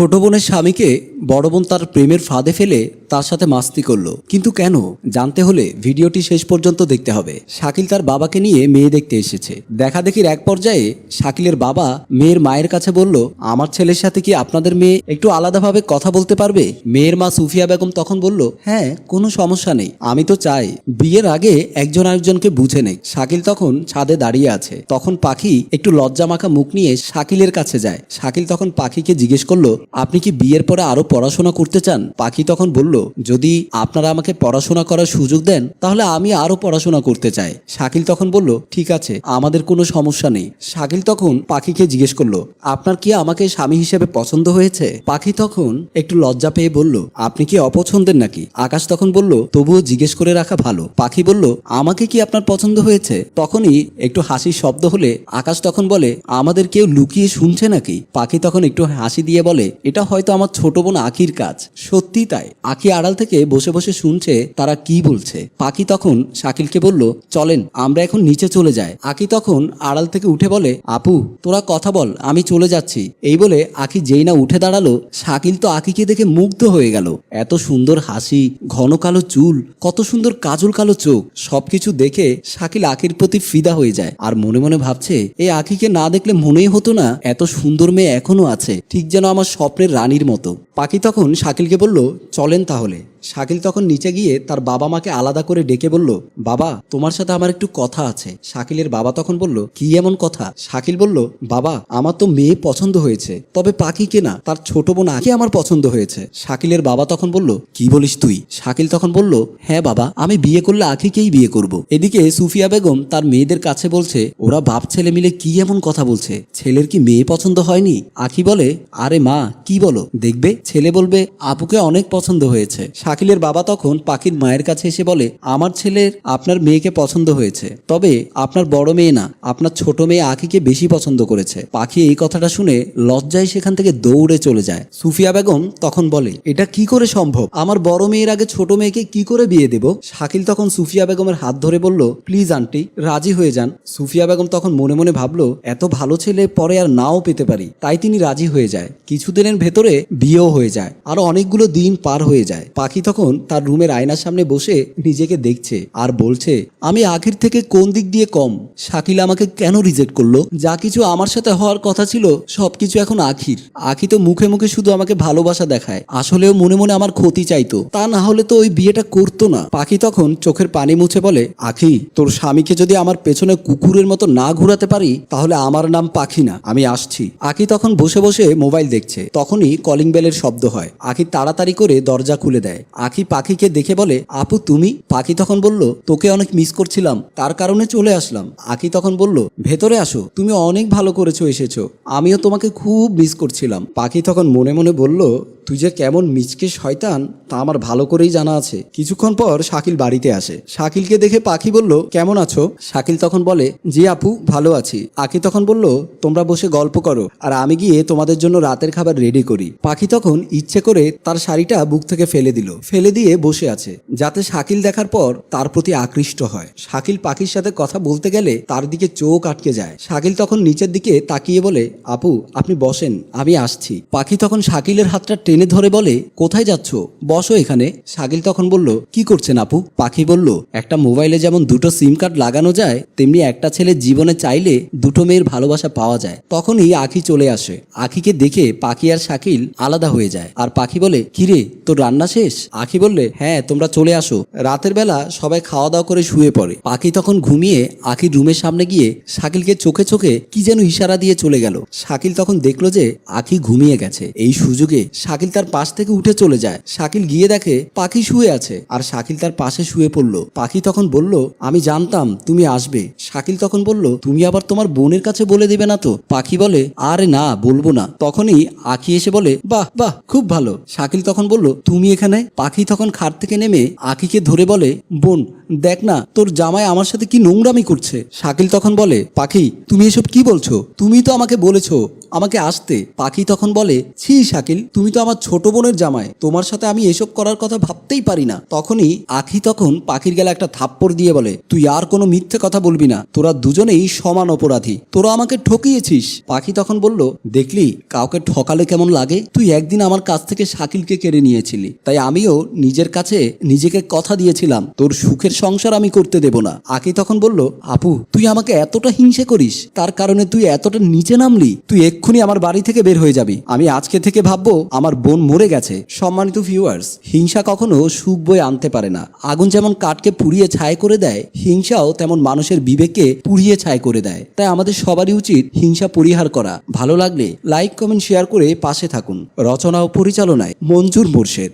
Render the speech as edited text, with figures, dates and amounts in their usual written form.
ছোট বোনের স্বামীকে বড় বোন তার প্রেমের ফাঁদে ফেলে তার সাথে মাস্তি করলো, কিন্তু কেন জানতে হলে ভিডিওটি শেষ পর্যন্ত দেখতে হবে। শাকিল তার বাবাকে নিয়ে মেয়ে দেখতে এসেছে। দেখা দেখির এক পর্যায়ে শাকিলের বাবা মেয়ের মায়ের কাছে বলল, আমার ছেলের সাথে কি আপনাদের মেয়ে একটু আলাদাভাবে কথা বলতে পারবে? মেয়ের মা সুফিয়া বেগম তখন বলল, হ্যাঁ, কোনো সমস্যা নেই, আমি তো চাই বিয়ের আগে একজন আরেকজনকে বুঝে নেই। শাকিল তখন ছাদে দাঁড়িয়ে আছে। তখন পাখি একটু লজ্জা মাখা মুখ নিয়ে শাকিলের কাছে যায়। শাকিল তখন পাখিকে জিজ্ঞেস করলো, আপনি কি বিয়ের পরে আরো পড়াশোনা করতে চান? পাখি তখন বলল, যদি আপনারা আমাকে পড়াশোনা করার সুযোগ দেন তাহলে আমি আরো পড়াশোনা করতে চাই। শাকিল তখন বলল, ঠিক আছে, আমাদের কোনো সমস্যা নেই। শাকিল তখন পাখিকে জিজ্ঞেস করলো, আপনার কি আমাকে স্বামী হিসেবে পছন্দ হয়েছে? পাখি তখন একটু লজ্জা পেয়ে বলল, আপনি কি অপছন্দের নাকি? আকাশ তখন বলল, তবুও জিজ্ঞেস করে রাখা ভালো। পাখি বলল, আমাকে কি আপনার পছন্দ হয়েছে? তখনই একটু হাসির শব্দ হলে আকাশ তখন বলে, আমাদের কেউ লুকিয়ে শুনছে নাকি? পাখি তখন একটু হাসি দিয়ে বলে, এটা হয়তো আমার ছোট বোন আখির কাজ। সত্যি তাই, আখি আড়াল থেকে বসে বসে শুনছে তারা কি বলছে। পাখি তখন শাকিলকে বলল, চলেন আমরা এখন নিচে চলে যাই। আখি তখন আড়াল থেকে উঠে বলে, আপু তোরা কথা বল, আমি চলে যাচ্ছি। এই বলে আখি যেই না উঠে দাঁড়ালো, শাকিল তো আখিকে দেখে মুগ্ধ হয়ে গেল। এত সুন্দর হাসি, ঘন কালো চুল, কত সুন্দর কাজল কালো চোখ, সবকিছু দেখে শাকিল আখির প্রতি ফিদা হয়ে যায়। আর মনে মনে ভাবছে, এই আখিকে না দেখলে মনেই হতো না এত সুন্দর মেয়ে এখনো আছে, ঠিক যেন আমার স্বপ্নের রানীর মতো। পাখি তখন শাকিলকে বলল, চলেন তাহলে। শাকিল তখন নিচে গিয়ে তার বাবা মাকে আলাদা করে ডেকে বলল, বাবা তোমার সাথে আমার একটু কথা আছে। শাকিলের বাবা তখন বলল, কি এমন কথা? শাকিল বলল, বাবা আমার তো মেয়ে পছন্দ হয়েছে, তবে পাখিকে না, তার ছোট বোন আগে আমার পছন্দ হয়েছে। শাকিলের বাবা তখন বলল, কি বলিস তুই? শাকিল তখন বলল, হ্যাঁ বাবা, আমি বিয়ে করলে আখিকেই বিয়ে করব। এদিকে সুফিয়া বেগম তার মেয়েদের কাছে বলছে, ওরা বাপ ছেলে মিলে কি এমন কথা বলছে? ছেলের কি মেয়ে পছন্দ হয়নি? আখি বলে, আরে মা কি বলো, দেখবে ছেলে বলবে আপুকে অনেক পছন্দ হয়েছে। শাকিলের বাবা তখন পাখির মায়ের কাছে এসে বলে, আমার ছেলের আপনার মেয়েকে পছন্দ হয়েছে, তবে আপনার বড় মেয়ে না, আপনার ছোট মেয়ে আখিকে বেশি পছন্দ করেছে। পাখি এই কথাটা শুনে লজ্জায় সেখান থেকে দৌড়ে চলে যায়। সুফিয়া বেগম তখন বলে, এটা কি করে সম্ভব? আমার বড় মেয়ের আগে ছোট মেয়েকে কি করে বিয়ে দেব? শাকিল তখন সুফিয়া বেগমের হাত ধরে বলল, প্লিজ আন্টি রাজি হয়ে যান। সুফিয়া বেগম তখন মনে মনে ভাবলো, এত ভালো ছেলে পরে আর নাও পেতে পারি, তাই তিনি রাজি হয়ে যায়। কিছুদিনের ভেতরে বিয়েও হয়ে যায়, আরো অনেকগুলো দিন পার হয়ে যায়। পাখি তখন তার রুমের আয়নার সামনে বসে নিজেকে দেখছে আর বলছে, আমি আগের থেকে কোন দিক দিয়ে কম? শাকিল আমাকে কেন রিজেক্ট করলো? যা কিছু আমার সাথে হওয়ার কথা ছিল সবকিছু এখন আখির। আখি তো মুখে মুখে শুধু আমাকে ভালোবাসা দেখায়, আসলেও মনে মনে আমার ক্ষতি চাইতো, তা না হলে তো ওই বিয়েটা করতো না। পাখি তখন চোখের পানি মুছে বলে, আখি তোর স্বামীকে যদি আমার পেছনে কুকুরের মতো না ঘুরাতে পারি তাহলে আমার নাম পাখি না, আমি আসছি। আখি তখন বসে বসে মোবাইল দেখছে। তখনই কলিং বেলের শব্দ হয়। আখি তাড়াতাড়ি করে দরজা খুলে দেয়। আখি পাখিকে দেখে বলে, আপু তুমি? পাখি তখন বলল, তোকে অনেক মিস করছিলাম, তার কারণে চলে আসলাম। আখি তখন বলল, ভেতরে আসো, তুমি অনেক ভালো করেছো এসেছো, আমিও তোমাকে খুব মিস করছিলাম। পাখি তখন মনে মনে বলল, তুই যে কেমন মিচকে শয়তান তা আমার ভালো করেই জানা আছে। কিছুক্ষণ পর শাকিল বাড়িতে আসে। শাকিলকে দেখে পাখি বলল, কেমন আছো? শাকিল তখন বলে, জি আপু ভালো আছি। আখি তখন বলল, তোমরা বসে গল্প করো আর আমি গিয়ে তোমাদের জন্য রাতের খাবার রেডি করি। পাখি তখন ইচ্ছে করে তার শাড়িটা বুক থেকে ফেলে দিল, ফেলে দিয়ে বসে আছে যাতে শাকিল দেখার পর তার প্রতি আকৃষ্ট হয়। শাকিল পাখির সাথে কথা বলতে গেলে তার দিকে চোখ আটকে যায়। শাকিল তখন নিচের দিকে তাকিয়ে বলে, আপু আপনি বসেন, আমি আসছি। পাখি তখন শাকিলের হাতটা টেনে ধরে বলে, কোথায় যাচ্ছ? বসো এখানে। শাকিল তখন বলল, কি করছেন আপু? পাখি বলল, একটা মোবাইলে যেমন দুটো সিম কার্ড লাগানো যায় তেমনি একটা ছেলের জীবনে চাইলে দুটো মেয়ের ভালোবাসা পাওয়া যায়। তখনই আখি চলে আসে। আখিকে দেখে পাখি আর শাকিল আলাদা হয়ে যায়। আর পাখি বলে, কিরে তোর রান্না শেষ? আখি বললে, হ্যাঁ তোমরা চলে আসো। রাতের বেলা সবাই খাওয়া দাওয়া করে শুয়ে পড়ে। পাখি তখন ঘুমিয়ে আখির রুমের সামনে গিয়ে শাকিলকে চোখে চোখে কি যেন ইশারা দিয়ে চলে গেল। শাকিল তখন দেখলো যে আখি ঘুমিয়ে গেছে। এই সুযোগে শাকিল তার পাশ থেকে উঠে চলে যায়। শাকিল গিয়ে দেখে পাখি শুয়ে আছে আর শাকিল তার পাশে শুয়ে পড়লো। পাখি তখন বলল, আমি জানতাম তুমি আসবে। শাকিল তখন বলল, তুমি আবার তোমার বোনের কাছে বলে দিবে না তো? পাখি বলে, আরে না বলবো না। তখনই আখি এসে বলে, বাহ বাহ খুব ভালো। শাকিল তখন বলল, তুমি এখানে? পাখি তখন খাট থেকে নেমে আখিকে ধরে বলে, বোন দেখ না তোর জামাই আমার সাথে কি নোংরামি করছে। শাকিল তখন বলে, পাখি তুমি এসব কি বলছো? তুমি তো আমাকে বলেছো আমাকে আসতে। পাখি তখন বলে, ছি শাকিল, তুমি তো আমার ছোট বোনের জামাই, তোমার সাথে আমি এসব করার কথা ভাবতেই পারি না। তখনই আখি তখন পাখির গেলে একটা থাপ্পড় দিয়ে বলে, তুই আর কোনো মিথ্যে কথা বলবি না, তোরা দুজনেই সমান অপরাধী, তোরা আমাকে ঠকিয়েছিস। পাখি তখন বলল, দেখলি কাউকে ঠকালে কেমন লাগে? তুই একদিন আমার কাছ থেকে শাকিলকে কেড়ে নিয়েছিলি, তাই আমিও নিজের কাছে নিজেকে কথা দিয়েছিলাম তোর সুখের সংসার আমি করতে দেব না। আখি তখন বলল, আপু তুই আমাকে এতটা হিংসে করিস, তার কারণে তুই এতটা নিচে নামলি? তুই এক্ষুনি আমার বাড়ি থেকে বের হয়ে যাবি। আমি আজকে থেকে ভাববো আমার বোন মরে গেছে। সম্মানিত ভিউয়ার্স, হিংসা কখনো সুখ বয়ে আনতে পারে না। আগুন যেমন কাঠকে পুড়িয়ে ছাই করে দেয়, হিংসাও তেমন মানুষের বিবেককে পুড়িয়ে ছাই করে দেয়। তাই আমাদের সবারই উচিত হিংসা পরিহার করা। ভালো লাগলে লাইক কমেন্ট শেয়ার করে পাশে থাকুন। রচনা ও পরিচালনায় মঞ্জুর মোর্শেদ।